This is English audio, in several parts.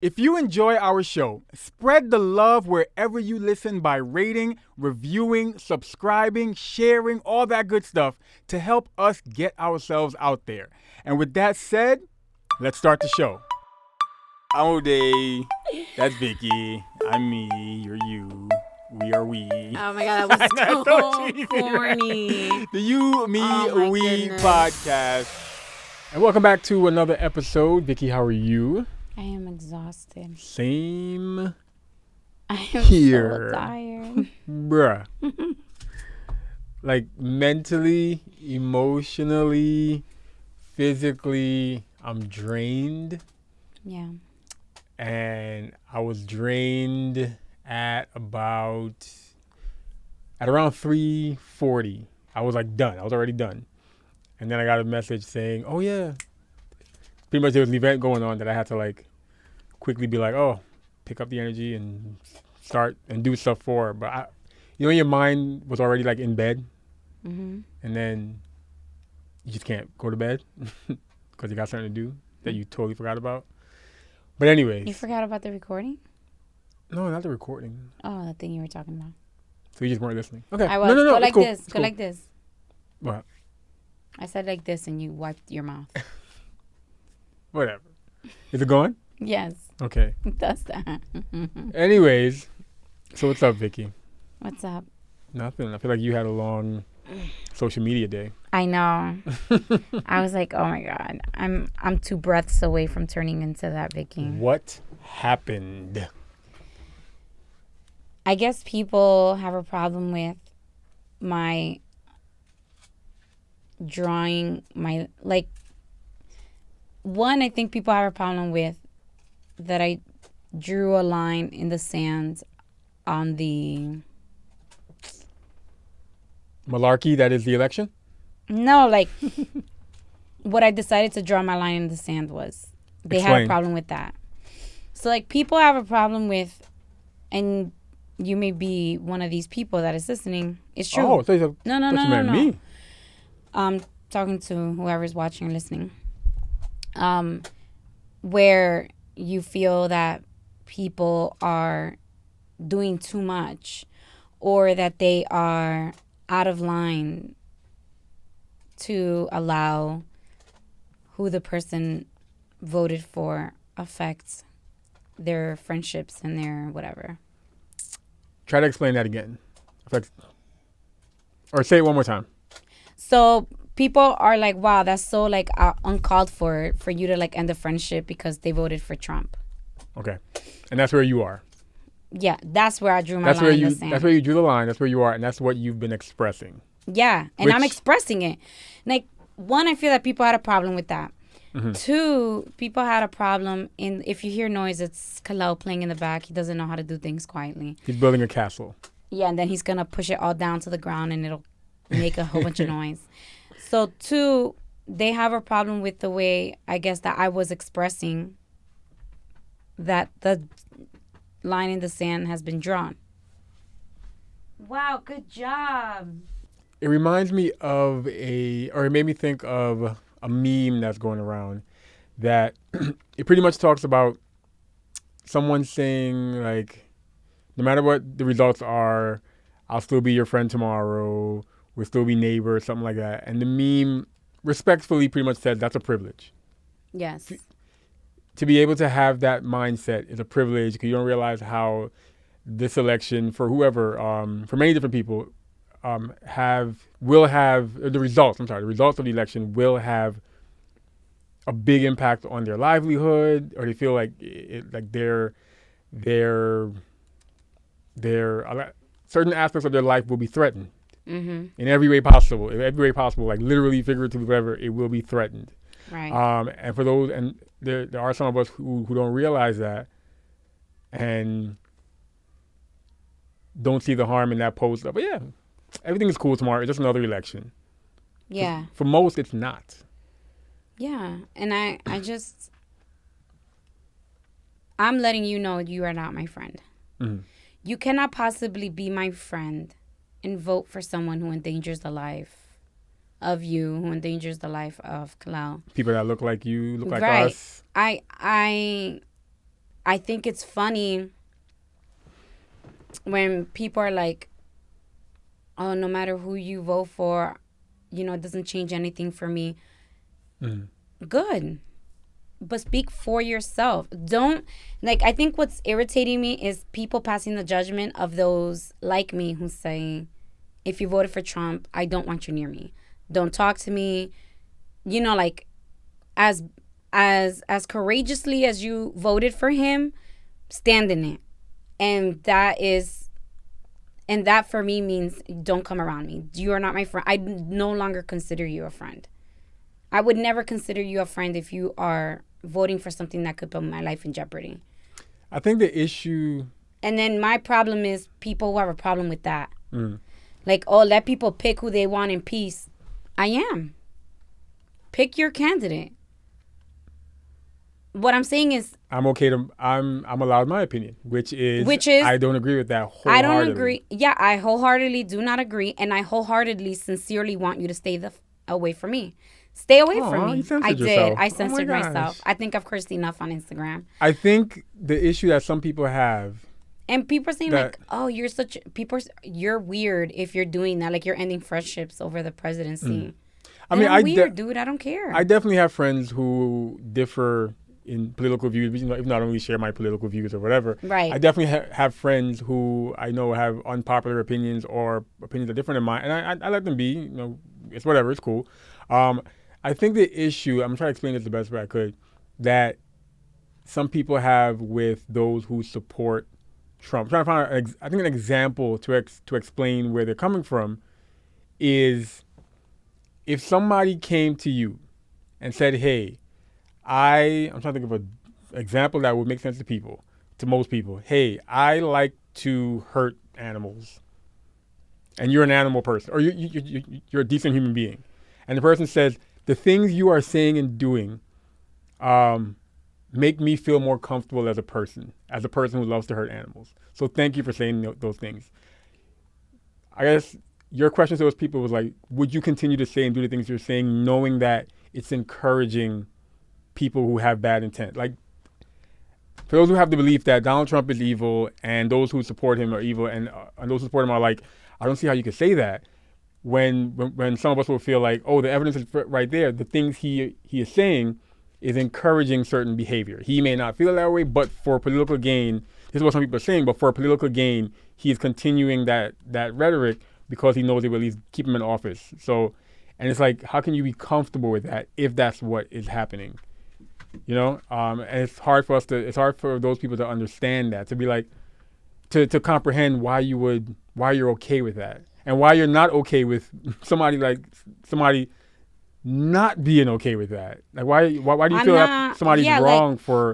If you enjoy our show, spread the love wherever you listen by rating, reviewing, subscribing, sharing, all that good stuff to help us get ourselves out there. And with that said, let's start the show. I'm Ode. That's Vicky. I'm me. You're you. We are we. Oh my god, that was so corny. The You, Me, We goodness. podcast. And welcome back to another episode. Vicky, how are you? I am exhausted. Same I am here. so tired. Bruh. Like mentally, emotionally, physically, I'm drained. Yeah. And I was drained at around 3:40. I was like done. I was already done. And then I got a message saying, oh yeah. Pretty much there was an event going on that I had to like quickly be like, oh, pick up the energy and start and do stuff for. But your mind was already like in bed. Mm-hmm. And then you just can't go to bed because you got something to do that you totally forgot about. But anyways. You forgot about the recording? No, not the recording. Oh, the thing you were talking about. So you just weren't listening. Okay. I was. No. Go like cool. this. Go like this. What? I said like this and you wiped your mouth. Whatever. Is it going? Yes. Okay. It does that. Anyways, so what's up, Vicky? What's up? Nothing. I feel like you had a long social media day. I know. I was like, oh my god. I'm 2 breaths away from turning into that Vicky. What happened? I guess people have a problem with my drawing my one, I think people have a problem with that I drew a line in the sand on the Malarkey, that is the election? no, like what I decided to draw my line in the sand was they had Explain. a problem with that. So like people have a problem with, and you may be one of these people that is listening. It's true. Oh, so you No. me. Talking to whoever's watching or listening. Where you feel that people are doing too much or that they are out of line to allow who the person voted for affects their friendships and their whatever. Try to explain that again. Or say it one more time. So people are like, wow, that's so like uncalled for you to like end the friendship because they voted for Trump. Okay. And that's where you are. Yeah, that's where I drew my line in the sand. That's where you drew the line. That's where you are. And that's what you've been expressing. Yeah, and I'm expressing it. Like, one, I feel that people had a problem with that. Mm-hmm. 2, people had a problem in, if you hear noise, it's Kalau playing in the back. He doesn't know how to do things quietly. He's building a castle. Yeah, and then he's going to push it all down to the ground and it'll make a whole bunch of noise. So 2, they have a problem with the way, I guess, that I was expressing that the line in the sand has been drawn. Wow, good job. It reminds me of it made me think of a meme that's going around that it pretty much talks about someone saying, like, no matter what the results are, I'll still be your friend tomorrow. We'll still be neighbors, something like that. And the meme respectfully pretty much said that's a privilege. Yes. To be able to have that mindset is a privilege because you don't realize how this election for whoever, for many different people, the results of the election will have a big impact on their livelihood, or they feel like their certain aspects of their life will be threatened. Mm-hmm. In every way possible, like literally, figuratively, whatever, it will be threatened. Right. And for those, and there are some of us who don't realize that, and don't see the harm in that post. But yeah, everything is cool tomorrow. It's just another election. Yeah. For most, it's not. Yeah, and I'm letting you know you are not my friend. Mm-hmm. You cannot possibly be my friend and vote for someone who endangers the life of you, who endangers the life of Kalau. People that look like you, look like right. us. I I think it's funny when people are like, oh, no matter who you vote for, it doesn't change anything for me. Mm. Good. But speak for yourself. Don't, I think what's irritating me is people passing the judgment of those like me who say, if you voted for Trump, I don't want you near me. Don't talk to me. As courageously as you voted for him, stand in it. And that for me means don't come around me. You are not my friend. I no longer consider you a friend. I would never consider you a friend if you are voting for something that could put my life in jeopardy. I think the issue... And then my problem is people who have a problem with that. Mm. Let people pick who they want in peace. I am. Pick your candidate. What I'm saying is... I'm allowed my opinion, which is I don't agree with that wholeheartedly. I don't agree. Yeah, I wholeheartedly do not agree. And I wholeheartedly, sincerely want you to stay away from me. Stay away from me. You censored I did. yourself. I censored myself. I think I've cursed enough on Instagram. I think the issue that some people have... And people are saying oh, you're weird if you're doing that. Like you're ending friendships over the presidency. I'm weird, dude. I don't care. I definitely have friends who differ in political views, even though I don't really share my political views or whatever. Right. I definitely have friends who I know have unpopular opinions or opinions that are different than mine, and I let them be. It's whatever. It's cool. I think the issue, I'm trying to explain this the best way I could, that some people have with those who support Trump. I'm trying to find, an example to explain where they're coming from is if somebody came to you and said, hey, I'm trying to think of an example that would make sense to most people. Hey, I like to hurt animals. And you're an animal person, or you're a decent human being. And the person says, the things you are saying and doing make me feel more comfortable as a person who loves to hurt animals. So thank you for saying those things. I guess your question to those people was like, would you continue to say and do the things you're saying knowing that it's encouraging people who have bad intent? Like, for those who have the belief that Donald Trump is evil and those who support him are evil and those who support him are like, I don't see how you could say that. When some of us will feel like, oh, the evidence is right there. The things he is saying is encouraging certain behavior. He may not feel that way, but for political gain, this is what some people are saying, but for political gain, he is continuing that rhetoric because he knows it will at least keep him in office. So, and it's like, how can you be comfortable with that if that's what is happening? And it's hard for those people to understand that, to be like, to comprehend why you're okay with that. And why you're not okay with somebody not being okay with that. Like why do you feel that somebody's wrong for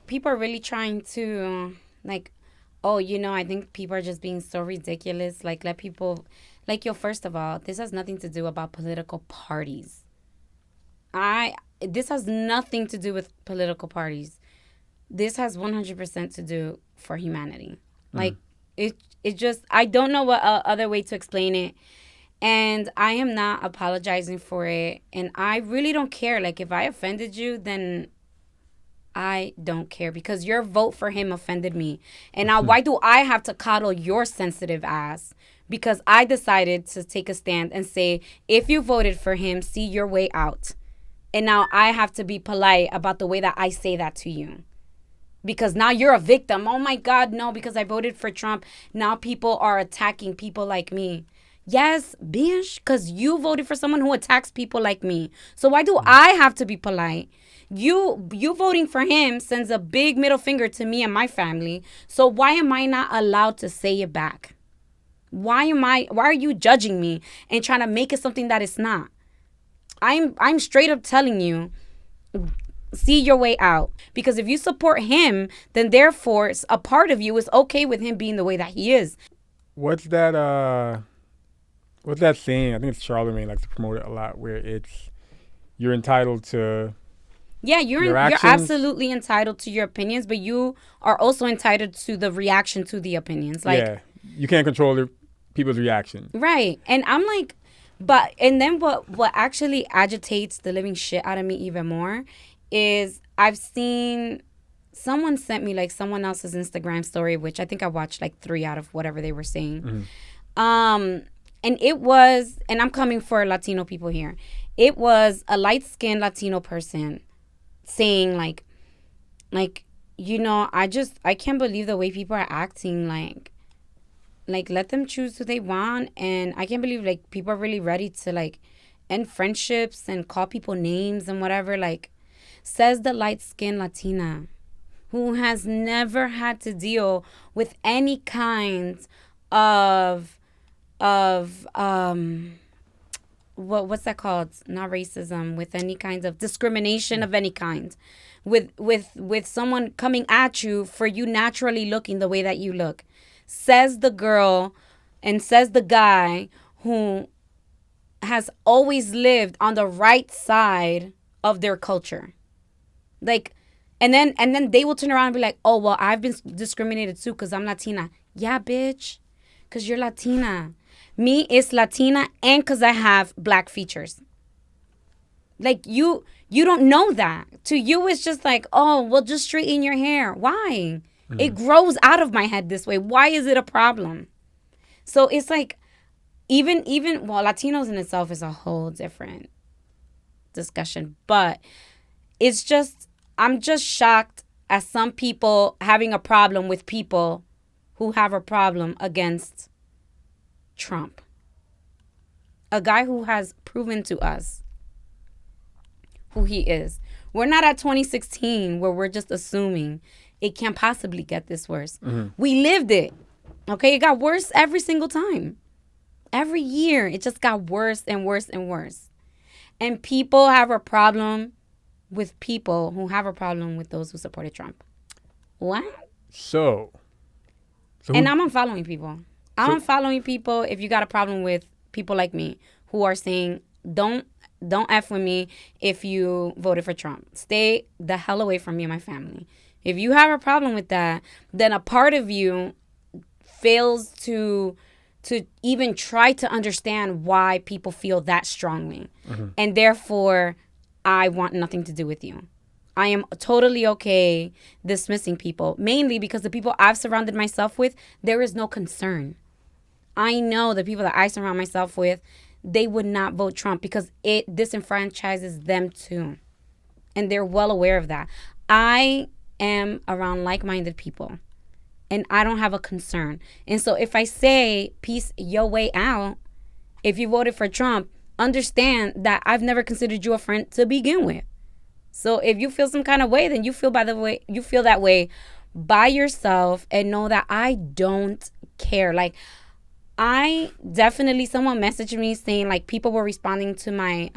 people are really trying to I think people are just being so ridiculous. Let people first of all, this has nothing to do about political parties. This has nothing to do with political parties. This has 100% to do for humanity. It just, I don't know what other way to explain it. And I am not apologizing for it. And I really don't care. If I offended you, then I don't care. Because your vote for him offended me. And now why do I have to coddle your sensitive ass? Because I decided to take a stand and say, if you voted for him, see your way out. And now I have to be polite about the way that I say that to you. Because now you're a victim. Oh, my God, no, because I voted for Trump. Now people are attacking people like me. Yes, bitch, because you voted for someone who attacks people like me. So why do I have to be polite? You voting for him sends a big middle finger to me and my family. So why am I not allowed to say it back? Why are you judging me and trying to make it something that it's not? I'm straight up telling you, see your way out. Because if you support him, then therefore a part of you is okay with him being the way that he is. What's that saying? I think it's Charlemagne likes to promote it a lot, where it's you're entitled to you're absolutely entitled to your opinions, but you are also entitled to the reaction to the opinions. You can't control people's reaction. Right. And I'm like, and then what actually agitates the living shit out of me even more is I've seen someone sent me like someone else's Instagram story, which I think I watched like 3 out of whatever they were saying. And it was, and I'm coming for Latino people here. It was a light-skinned Latino person saying like, I can't believe the way people are acting. Like let them choose who they want, and I can't believe like people are really ready to like end friendships and call people names and whatever. Like, says the light-skinned Latina who has never had to deal with any kind of what's that called? Not racism, with any kind of discrimination of any kind. With someone coming at you for you naturally looking the way that you look. Says the girl and says the guy who has always lived on the right side of their culture. Like, and then they will turn around and be like, oh, well, I've been discriminated too because I'm Latina. Yeah, bitch, because you're Latina. Me is Latina and because I have black features. Like, you don't know that. To you, it's just like, oh, well, just straighten your hair. Why? It grows out of my head this way. Why is it a problem? So it's like, even well, Latinos in itself is a whole different discussion. But it's just, I'm just shocked at some people having a problem with people who have a problem against Trump. A guy who has proven to us who he is. We're not at 2016 where we're just assuming it can't possibly get this worse. We lived it. Okay, it got worse every single time. Every year, it just got worse and worse and worse. And people have a problem with people who have a problem with those who supported Trump. What? So and I'm unfollowing people. I'm unfollowing people if you got a problem with people like me who are saying, don't F with me if you voted for Trump. Stay the hell away from me and my family. If you have a problem with that, then a part of you fails to even try to understand why people feel that strongly. And therefore, I want nothing to do with you. I am totally okay dismissing people, mainly because the people I've surrounded myself with, there is no concern. I know the people that I surround myself with, they would not vote Trump because it disenfranchises them too. And they're well aware of that. I am around like-minded people and I don't have a concern. And so if I say, peace your way out, if you voted for Trump, understand that I've never considered you a friend to begin with. So if you feel some kind of way, then you feel that way by yourself, and know that I don't care. Like, I definitely, someone messaged me saying like people were responding to my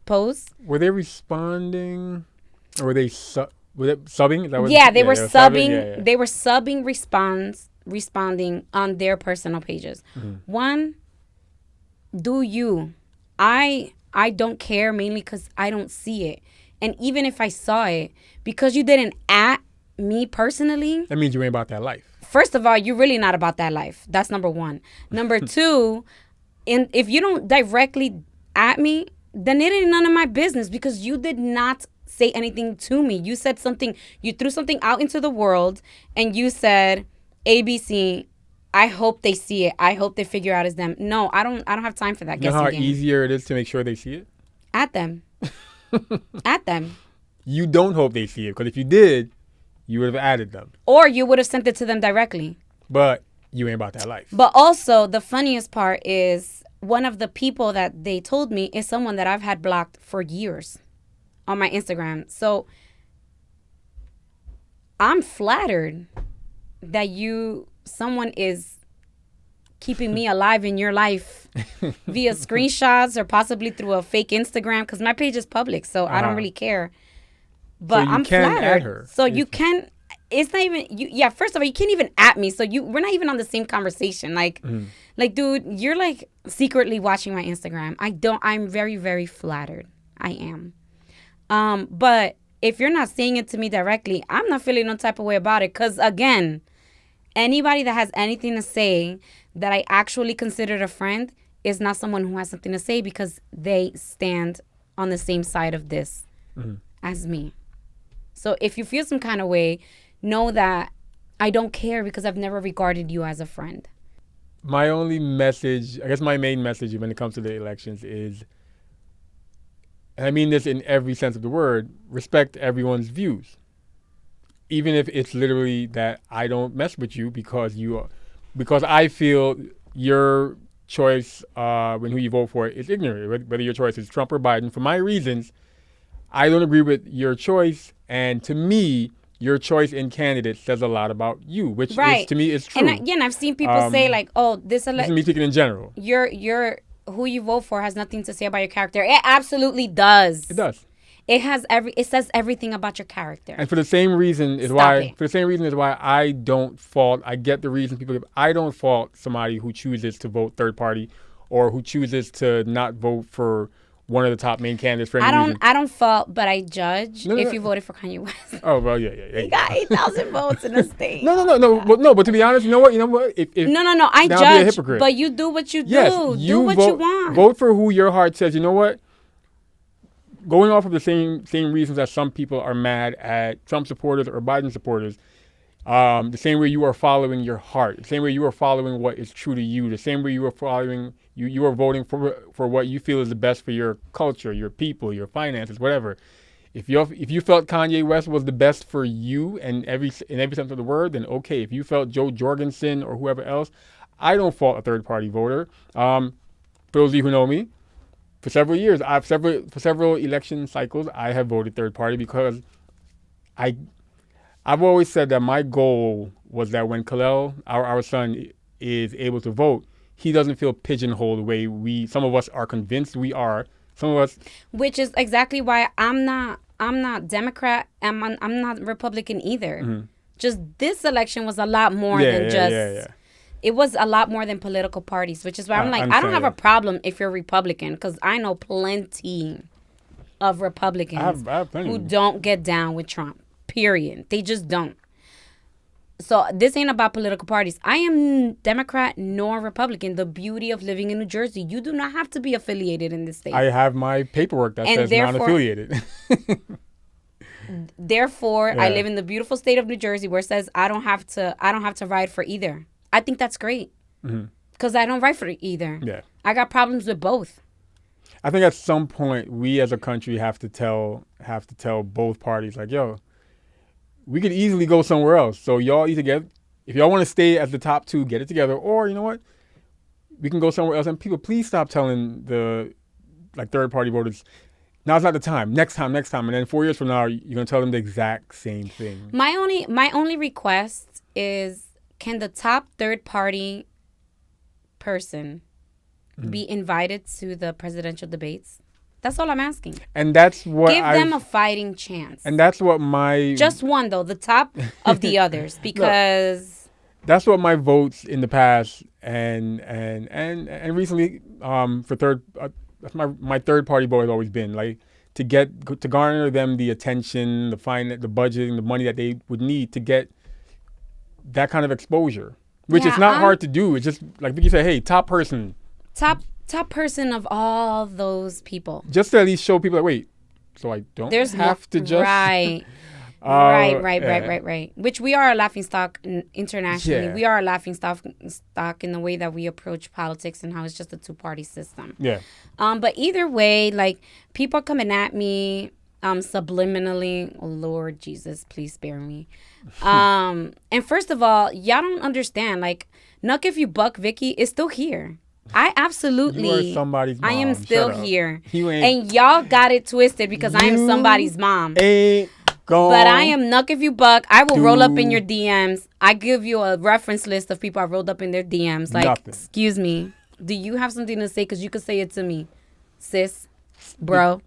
posts. Were they responding, or were they subbing? They were subbing. Yeah. They were subbing responding on their personal pages. One, do you? I don't care, mainly because I don't see it. And even if I saw it, because you didn't at me personally, that means you ain't about that life. First of all, you're really not about that life. That's number one. Number two, if you don't directly at me, then it ain't none of my business, because you did not say anything to me. You said something, you threw something out into the world, and you said, ABC, I hope they see it. I hope they figure out it's them. No, I don't have time for that. You know how easier it is to make sure they see it? At them. At them. You don't hope they see it, because if you did, you would have added them. Or you would have sent it to them directly. But you ain't about that life. But also, the funniest part is, one of the people that they told me is someone that I've had blocked for years on my Instagram. So I'm flattered that someone is keeping me alive in your life via screenshots or possibly through a fake Instagram, because my page is public, so I don't really care. But so I'm flattered. Add her. So you can. It's not even you. Yeah, first of all, you can't even at me. So we're not even on the same conversation. Like, dude, you're like secretly watching my Instagram. I'm very, very flattered. I am. But if you're not saying it to me directly, I'm not feeling no type of way about it. Because again, anybody that has anything to say that I actually considered a friend is not someone who has something to say, because they stand on the same side of this as me. So if you feel some kind of way, know that I don't care because I've never regarded you as a friend. My only message, I guess my main message when it comes to the elections is, and I mean this in every sense of the word, respect everyone's views. Even if it's literally that I don't mess with you because I feel your choice when who you vote for is ignorant, whether your choice is Trump or Biden. For my reasons, I don't agree with your choice, and to me, your choice in candidate says a lot about you, which is, to me is true. And again, I've seen people say like, "Oh, this is me speaking in general. Your who you vote for has nothing to say about your character." It absolutely does. It does. It says everything about your character. And for the same reason is why I don't fault. I get the reason people give. I don't fault somebody who chooses to vote third party, or who chooses to not vote for one of the top main candidates for any reason. I don't fault, but I judge if you voted for Kanye West. Oh well, yeah. He got 8,000 votes in the state. No. But to be honest, you know what? If no. I judge, but you do what you do. Yes, do what you want. Vote for who your heart says. You know what? Going off of the same reasons that some people are mad at Trump supporters or Biden supporters, the same way you are following your heart, the same way you are following what is true to you, the same way you are following, you are voting for what you feel is the best for your culture, your people, your finances, whatever. If you felt Kanye West was the best for you in every sense of the word, then okay. If you felt Joe Jorgensen or whoever else, I don't fault a third party voter. For those of you who know me, for several years, for several election cycles, I have voted third party because I've always said that my goal was that when Khalil, our son, is able to vote, he doesn't feel pigeonholed the way some of us are convinced we are. Some of us, which is exactly why I'm not Democrat. I'm not Republican either. Mm-hmm. Just this election was a lot more than just. Yeah. It was a lot more than political parties, which is why I'm like, I don't have a problem if you're Republican, because I know plenty of Republicans who don't get down with Trump, period. They just don't. So this ain't about political parties. I am Democrat nor Republican. The beauty of living in New Jersey, you do not have to be affiliated in this state. I have my paperwork that says non-affiliated. Therefore, I live in the beautiful state of New Jersey where it says I don't have to ride for either. I think that's great because I don't write for either. Yeah, I got problems with both. I think at some point we as a country have to tell both parties like, yo, we could easily go somewhere else. So y'all either if y'all want to stay as the top two, get it together, or you know what, we can go somewhere else. And people, please stop telling the third party voters, now's not the time. Next time, and then 4 years from now, you're gonna tell them the exact same thing. My only request is, can the top third party person be invited to the presidential debates? That's all I'm asking. And that's what give them a fighting chance. And that's what just one though, the top of the others, because that's what my votes in the past and recently for third that's my third party vote has always been like to garner them the attention, the budgeting, the money that they would need to get that kind of exposure, which is not hard to do. It's just like Vicky said, hey, top person of all those people. Just to at least show people, like, wait, so I don't have to just... Right. Right. Which we are a laughingstock internationally. Yeah. We are a laughingstock in the way that we approach politics and how it's just a two-party system. Yeah. But either way, like, people are coming at me subliminally. Oh, Lord Jesus, please spare me. And first of all, y'all don't understand. Like, Nuck If You Buck Vicky is still here. I absolutely. You are somebody's mom. I am still here. And y'all got it twisted because I am somebody's mom. But I am Nuck If You Buck. I will roll up in your DMs. I give you a reference list of people I rolled up in their DMs. Like, nothing. Excuse me. Do you have something to say? Because you could say it to me, sis, bro.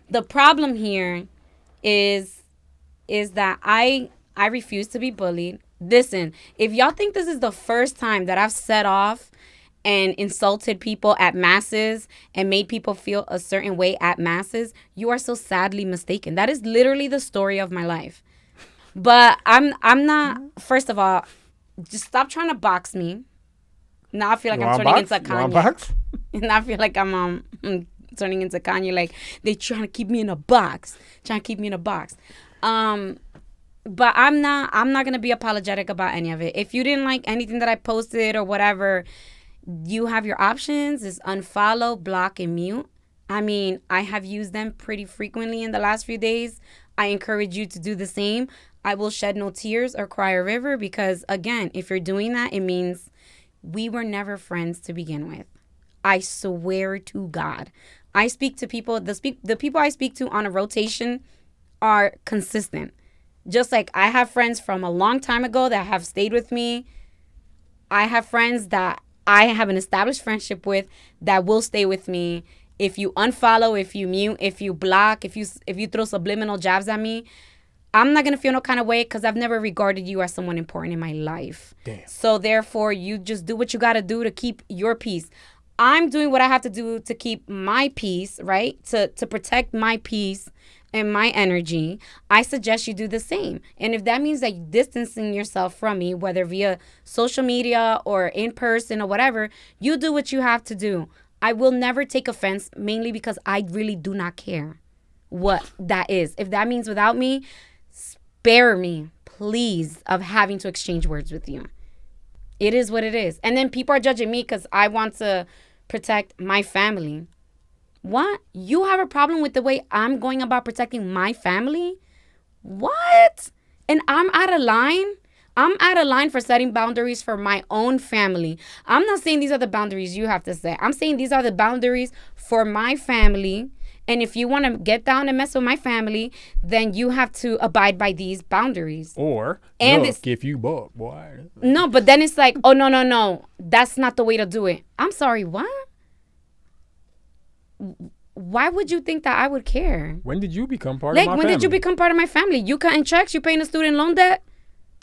The problem here is that I refuse to be bullied. Listen, if y'all think this is the first time that I've set off and insulted people at masses and made people feel a certain way at masses, you are so sadly mistaken. That is literally the story of my life. But I'm not, first of all, just stop trying to box me. Now I feel like I'm turning into Kanye. And I feel like I'm turning into Kanye. Like, they trying to keep me in a box. But I'm not gonna be apologetic about any of it. If you didn't like anything that I posted or whatever, you have your options is unfollow, block, and mute. I mean, I have used them pretty frequently in the last few days. I encourage you to do the same. I will shed no tears or cry a river because, again, if you're doing that, it means we were never friends to begin with. I swear to God. I speak to people, the people I speak to on a rotation are consistent. Just like I have friends from a long time ago that have stayed with me. I have friends that I have an established friendship with that will stay with me. If you unfollow, if you mute, if you block, if you throw subliminal jabs at me, I'm not going to feel no kind of way because I've never regarded you as someone important in my life. Damn. So therefore, you just do what you got to do to keep your peace. I'm doing what I have to do to keep my peace, right? To protect my peace and my energy. I suggest you do the same. And if that means that you're distancing yourself from me, whether via social media or in person or whatever, you do what you have to do. I will never take offense, mainly because I really do not care what that is. If that means without me, spare me, please, of having to exchange words with you. It is what it is. And then people are judging me because I want to protect my family. What? You have a problem with the way I'm going about protecting my family? What? And I'm out of line? I'm out of line for setting boundaries for my own family. I'm not saying these are the boundaries you have to set. I'm saying these are the boundaries for my family. And if you want to get down and mess with my family, then you have to abide by these boundaries. Or, and look, if you buck, boy. No, but then it's like, oh, no. That's not the way to do it. I'm sorry, what? Why would you think that I would care? When did you become part of my family? When did you become part of my family? You cutting checks? You paying a student loan debt?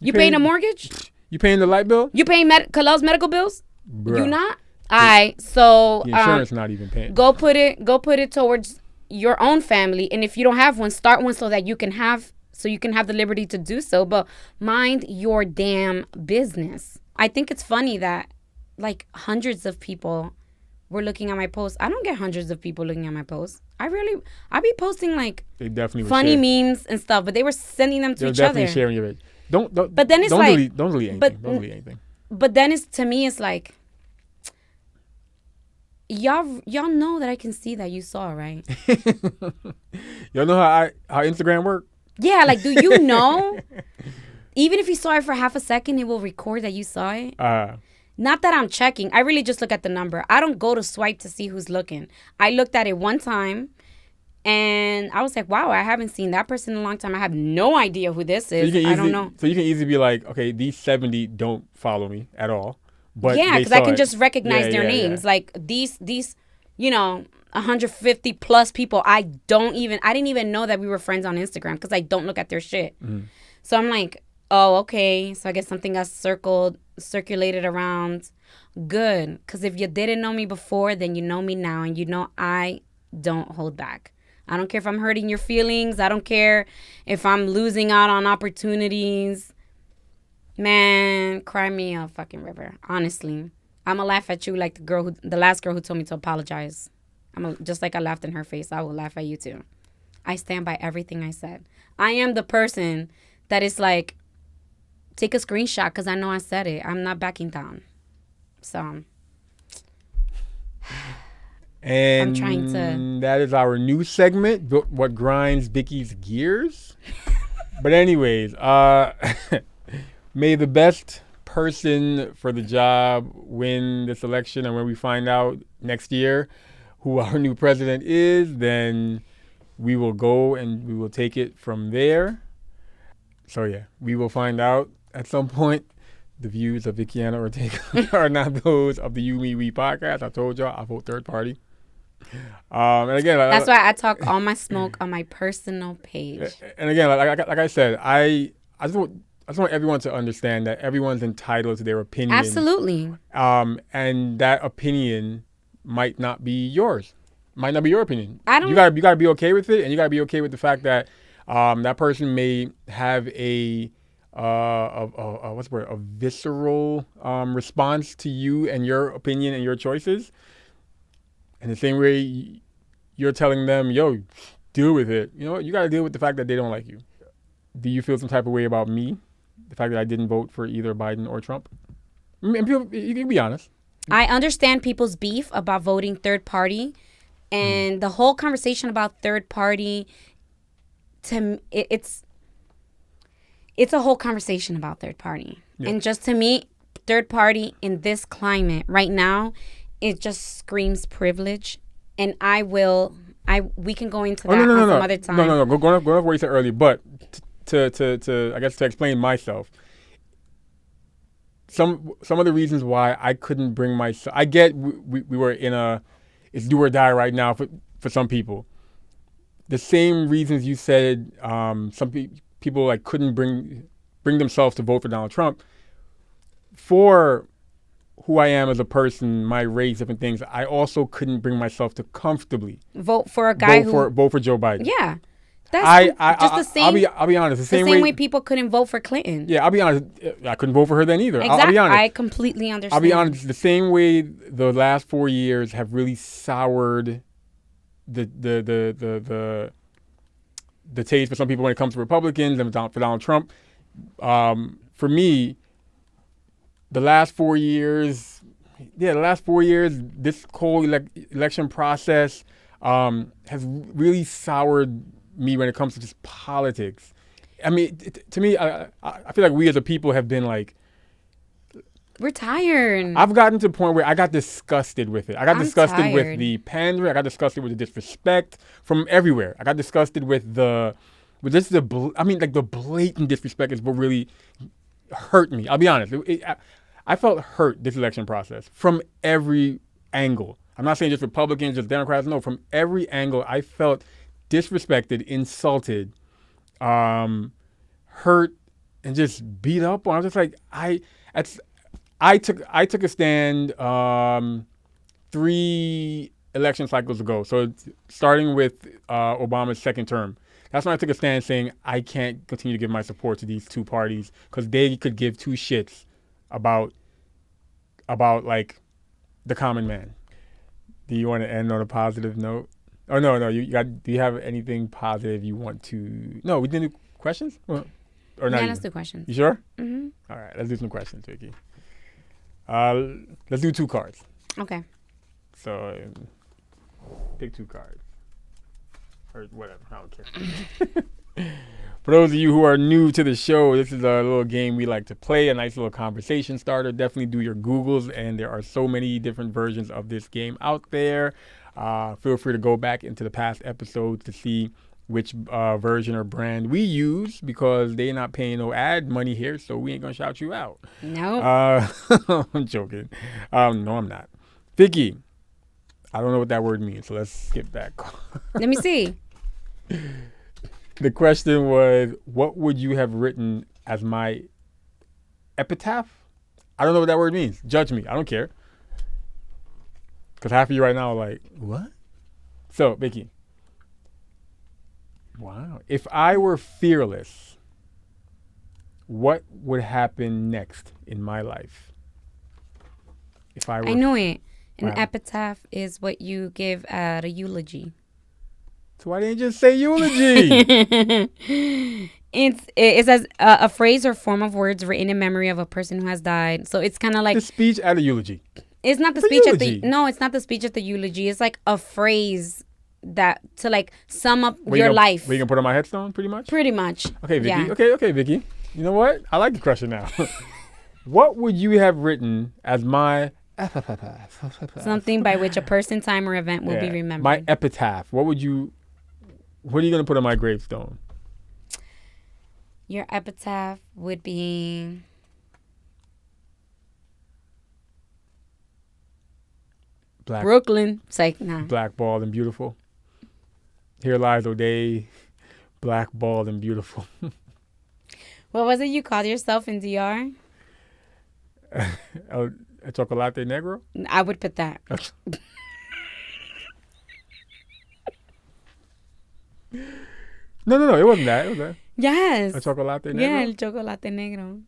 You paying a mortgage? You paying the light bill? You paying Khalil's medical bills? Bruh. You not? Alright, so the insurance not even paying. Go put it towards your own family, and if you don't have one, start one so that you can have the liberty to do so. But mind your damn business. I think it's funny that like hundreds of people were looking at my posts. I don't get hundreds of people looking at my posts. I be posting like they definitely funny memes and stuff, but they were sending them to each other. They're definitely sharing it. Don't. But then it's don't like delete, don't delete anything. Don't delete anything. But then to me it's like, y'all know that I can see that you saw, right? Y'all know how Instagram work? Yeah, like, do you know? Even if you saw it for half a second, it will record that you saw it. Not that I'm checking. I really just look at the number. I don't go to swipe to see who's looking. I looked at it one time, and I was like, wow, I haven't seen that person in a long time. I have no idea who this is. I don't know. So you can easily be like, okay, these 70 don't follow me at all. But yeah, because I can just recognize their names. Yeah. Like these, 150 plus people. I didn't even know that we were friends on Instagram because I don't look at their shit. Mm. So I'm like, oh, okay. So I guess something got circulated around. Good. Because if you didn't know me before, then you know me now. And you know I don't hold back. I don't care if I'm hurting your feelings. I don't care if I'm losing out on opportunities. Man, cry me a fucking river. Honestly, I'ma laugh at you like the last girl who told me to apologize. Just like I laughed in her face, I will laugh at you too. I stand by everything I said. I am the person that is like, take a screenshot because I know I said it. I'm not backing down. So, and I'm trying to. That is our new segment, what grinds Vicky's gears. But anyways, may the best person for the job win this election, and when we find out next year who our new president is, then we will go and we will take it from there. So yeah, we will find out at some point. The views of Vickiana Ortega are not those of the You Me We podcast. I told y'all I vote third party. And again, that's why I talk all my smoke on my personal page. And again, like I said, I just want everyone to understand that everyone's entitled to their opinion. Absolutely. And that opinion might not be yours. Might not be your opinion. You gotta be okay with it, and you gotta be okay with the fact that that person may have a visceral response to you and your opinion and your choices. And the same way you're telling them, yo, deal with it. You know what? You got to deal with the fact that they don't like you. do you feel some type of way about me? The fact that I didn't vote for either Biden or Trump? I mean, you can be honest. I understand people's beef about voting third party, and the whole conversation about third party, it's a whole conversation about third party. Yeah. And just to me, third party in this climate right now, it just screams privilege. And we can go into that some other time. No. Going off what you said earlier, but to I guess to explain myself, some of the reasons why I couldn't bring myself. I get we were in it's do or die right now for some people. The same reasons you said some people like couldn't bring themselves to vote for Donald Trump. For who I am as a person, my race, different things, I also couldn't bring myself to comfortably vote for a guy vote for Joe Biden. Yeah. That's just the same. I'll be honest. The same way people couldn't vote for Clinton. Yeah, I'll be honest. I couldn't vote for her then either. Exactly. I'll be honest. I completely understand. I'll be honest. The same way the last 4 years have really soured the taste for some people when it comes to Republicans and for Donald Trump. For me, the last 4 years, this whole election process has really soured me when it comes to just politics. I mean, to me, I feel like we as a people have been like, we're tired. I've gotten to the point where I got disgusted with it. I got disgusted with the pandering. I got disgusted with the disrespect from everywhere. I got disgusted with the blatant disrespect is what really hurt me. I'll be honest. I felt hurt this election process from every angle. I'm not saying just Republicans, just Democrats. No, from every angle, I felt disrespected, insulted, hurt, and just beat up on. I was just like, I took a stand 3 election cycles ago. So starting with Obama's second term, that's when I took a stand saying I can't continue to give my support to these two parties because they could give two shits about like the common man. Do you want to end on a positive note? Oh no! Do you have anything positive you want to? No, we didn't do questions. Or not? Yeah, let's do questions. You sure? Mm-hmm. All right, let's do some questions, Vicky. Let's do 2 cards. Okay. So pick 2 cards or whatever. I don't care. For those of you who are new to the show, this is a little game we like to play, a nice little conversation starter. Definitely do your Googles, and there are so many different versions of this game out there. Feel free to go back into the past episodes to see which version or brand we use because they're not paying no ad money here, so we ain't going to shout you out. No. I'm joking. No, I'm not. Vicky, I don't know what that word means, so let's skip that. Let me see. The question was, what would you have written as my epitaph? I don't know what that word means. Judge me. I don't care. Because half of you right now are like, what? So, Vicky. Wow. If I were fearless, what would happen next in my life? If I knew it. An epitaph is what you give at a eulogy. So why didn't you just say eulogy? It's as a phrase or form of words written in memory of a person who has died. So it's kind of like the speech at a eulogy. It's not the speech eulogy. It's not the speech at the eulogy. It's like a phrase that to like sum up your life. Were you gonna put on my headstone, pretty much? Pretty much. Okay, Vicky. Yeah. Okay, Vicky. You know what? I like the question now. What would you have written as my something by which a person, time, or event will be remembered? My epitaph. What are you gonna put on my gravestone? Your epitaph would be Brooklyn. It's like, nah. Blackballed and beautiful. Here lies Ode, blackballed and beautiful. What was it you called yourself in DR? A chocolate negro? I would put that. No, it wasn't that. It was that. Yes. A chocolate negro? Yeah, el chocolate negro.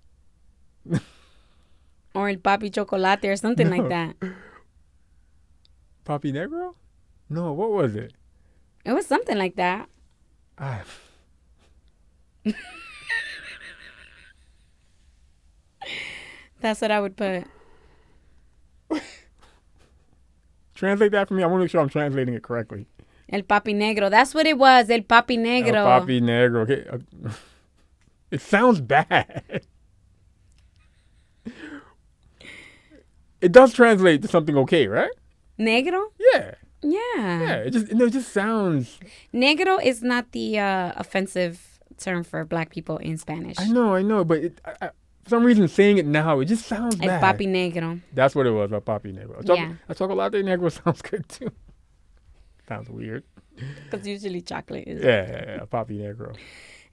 Or el papi chocolate or something like that. Papi negro? No, what was it? It was something like that. That's what I would put. Translate that for me. I want to make sure I'm translating it correctly. El papi negro. That's what it was. El papi El negro. papi negro. Okay. It sounds bad. It does translate to something okay, right? Negro? Yeah. Yeah. It just sounds. Negro is not the offensive term for black people in Spanish. I know, but for some reason saying it now, it just sounds El bad. papi negro. That's what it was, El papi negro. Yeah. El chocolate negro sounds good too. Sounds weird. Because usually chocolate is. Yeah, El papi negro.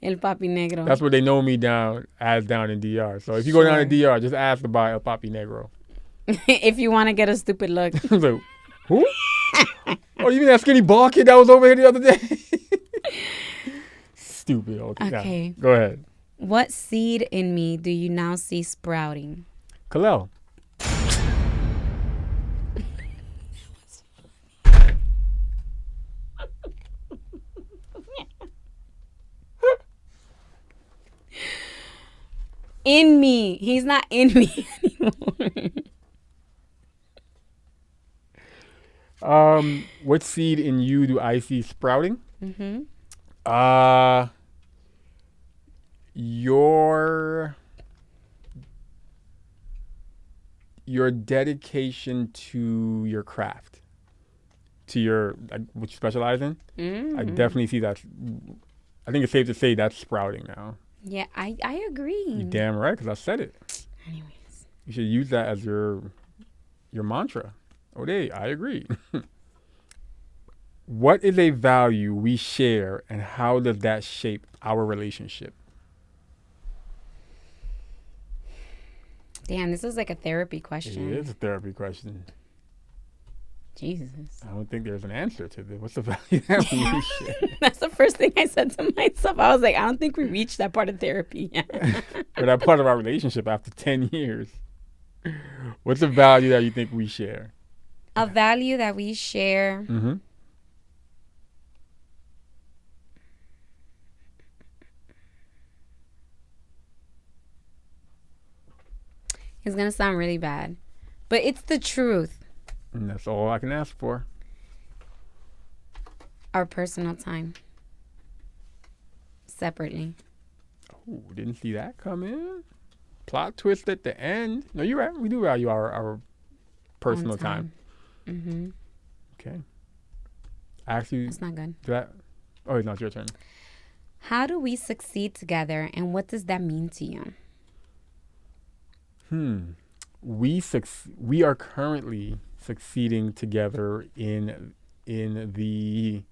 El papi negro. That's what they know me down in DR. So if you go down to DR, just ask to buy El papi negro. If you want to get a stupid look. So, who? Oh, you mean that skinny bald kid that was over here the other day? Stupid. Okay. Yeah. Go ahead. What seed in me do you now see sprouting? Kalel. In me. He's not in me anymore. What seed in you do I see sprouting? Mm-hmm. Your dedication to your craft, to what you specialize in. Mm-hmm. I definitely see that. I think it's safe to say that's sprouting now. Yeah, I agree. You damn right, because I said it. Anyways. You should use that as your mantra. Ode, I agree. What is a value we share, and how does that shape our relationship? Damn, this is like a therapy question. It is a therapy question. Jesus. I don't think there's an answer to this. What's the value that we share? That's the first thing I said to myself. I was like, I don't think we reached that part of therapy yet. Or that part of our relationship after 10 years. What's the value that you think we share? A value that we share. Mm-hmm. It's going to sound really bad, but it's the truth. And that's all I can ask for. Our personal time. Separately. Oh, didn't see that coming. Plot twist at the end. No, you're right. We do value our personal time. Mm-hmm. Okay. Actually, That's not good. Oh, no, it's your turn. How do we succeed together, and what does that mean to you? We are currently succeeding together in the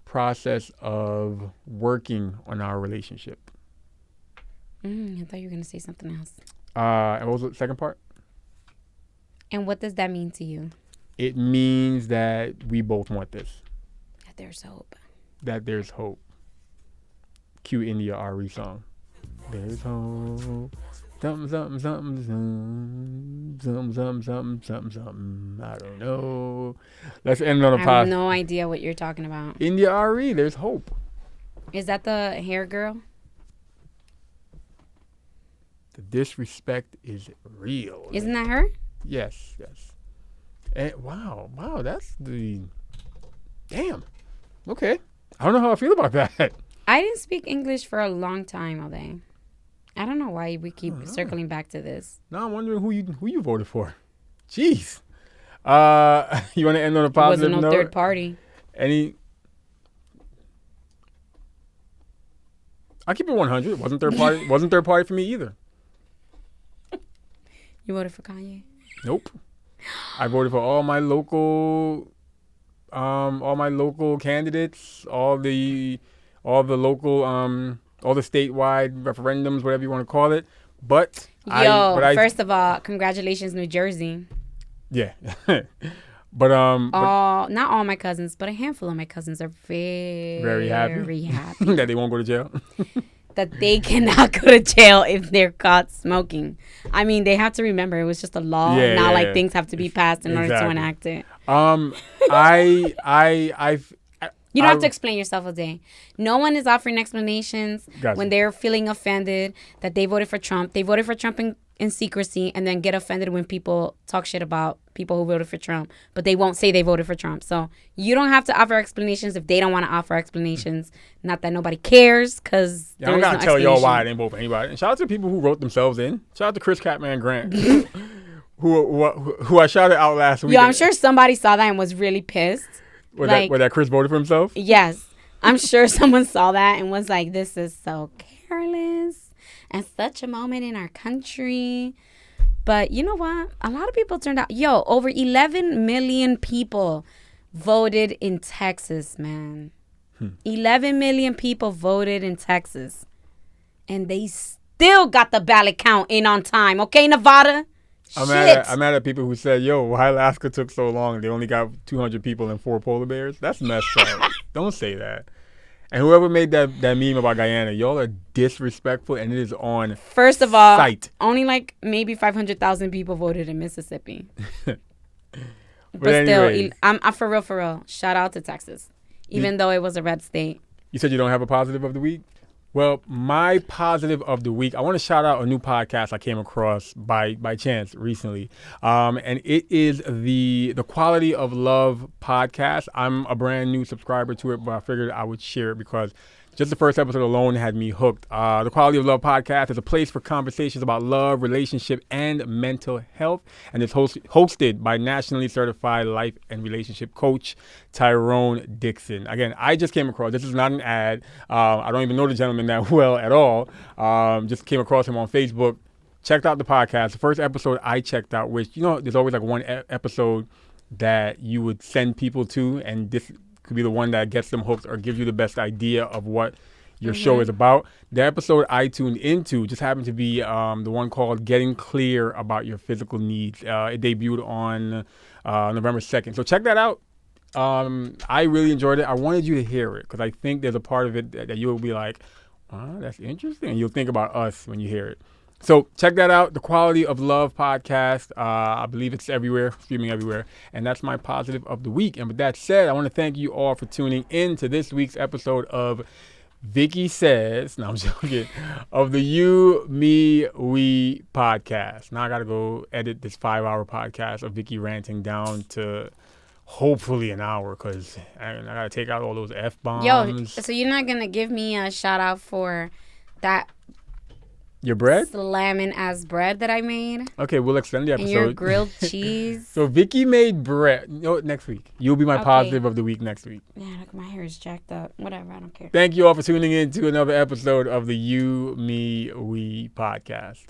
process of working on our relationship. I thought you were going to say something else. And what was the second part? And what does that mean to you? It means that we both want this. That there's hope. That there's hope. Cue India RE song. There's hope. Something, something, something, something, something, something, something, something. I don't know. Let's end on a positive. I have no idea what you're talking about. India RE, there's hope. Is that the hair girl? The disrespect is real. Isn't that her? Yes. And wow, that's the damn. Okay, I don't know how I feel about that. I didn't speak English for a long time all day. I don't know why we keep circling back to this. Now I'm wondering who you voted for. Jeez. You want to end on a positive note? Wasn't no third party. I keep it 100. Wasn't third party for me either. You voted for Kanye? Nope. I voted for all my local candidates, all the local, all the statewide referendums, whatever you want to call it. But first of all, congratulations, New Jersey. Yeah. But not all my cousins, but a handful of my cousins are very happy that they won't go to jail. That they cannot go to jail if they're caught smoking. I mean, they have to remember it was just a law. Things have to be passed in order to enact it. You don't have to explain yourself all day. No one is offering explanations when they're feeling offended that they voted for Trump. They voted for Trump in in secrecy and then get offended when people talk shit about people who voted for Trump, but they won't say they voted for Trump. So you don't have to offer explanations if they don't want to offer explanations. Not that nobody cares, because I don't gotta tell y'all why I didn't vote for anybody. And shout out to people who wrote themselves in. Shout out to Chris Catman Grant, who I shouted out last week. Yo, I'm sure somebody saw that and was really pissed. Where that Chris voted for himself? Yes. I'm sure someone saw that and was like, this is so careless and such a moment in our country. But you know what? A lot of people turned out. Yo, over 11 million people voted in Texas, man. 11 million people voted in Texas. And they still got the ballot count in on time. Okay, Nevada? I'm mad at people who said, yo, why Alaska took so long? They only got 200 people and 4 polar bears. That's messed up. Don't say that. And whoever made that meme about Guyana, y'all are disrespectful, and it is on First of all, site. Only like maybe 500,000 people voted in Mississippi. But anyways, still, I'm for real. Shout out to Texas, even though it was a red state. You said you don't have a positive of the week? Well, my positive of the week, I want to shout out a new podcast I came across by chance recently. And it is the Quality of Love podcast. I'm a brand new subscriber to it, but I figured I would share it because just the first episode alone had me hooked. The Quality of Love podcast is a place for conversations about love, relationship, and mental health. And it's hosted by nationally certified life and relationship coach Tyrone Dixon. Again, I just came across, this is not an ad. I don't even know the gentleman that well at all. Just came across him on Facebook. Checked out the podcast. The first episode I checked out, which, there's always like one episode that you would send people to, and this could be the one that gets them hooked or gives you the best idea of what your show is about. The episode I tuned into just happened to be the one called Getting Clear About Your Physical Needs. It debuted on November 2nd. So check that out. I really enjoyed it. I wanted you to hear it because I think there's a part of it that you'll be like, oh, that's interesting. And you'll think about us when you hear it. So check that out, the Quality of Love podcast. I believe it's everywhere, streaming everywhere. And that's my positive of the week. And with that said, I want to thank you all for tuning in to this week's episode of Vicky Says, no, I'm joking, of the You, Me, We podcast. Now I got to go edit this 5-hour podcast of Vicky ranting down to hopefully an hour because I got to take out all those F-bombs. Yo, so you're not going to give me a shout out for that your bread? Slamming ass bread that I made. Okay, we'll extend the episode. And your grilled cheese. So Vicky made bread. Next week. You'll be my positive of the week next week. Yeah, look, my hair is jacked up. Whatever, I don't care. Thank you all for tuning in to another episode of the You, Me, We podcast.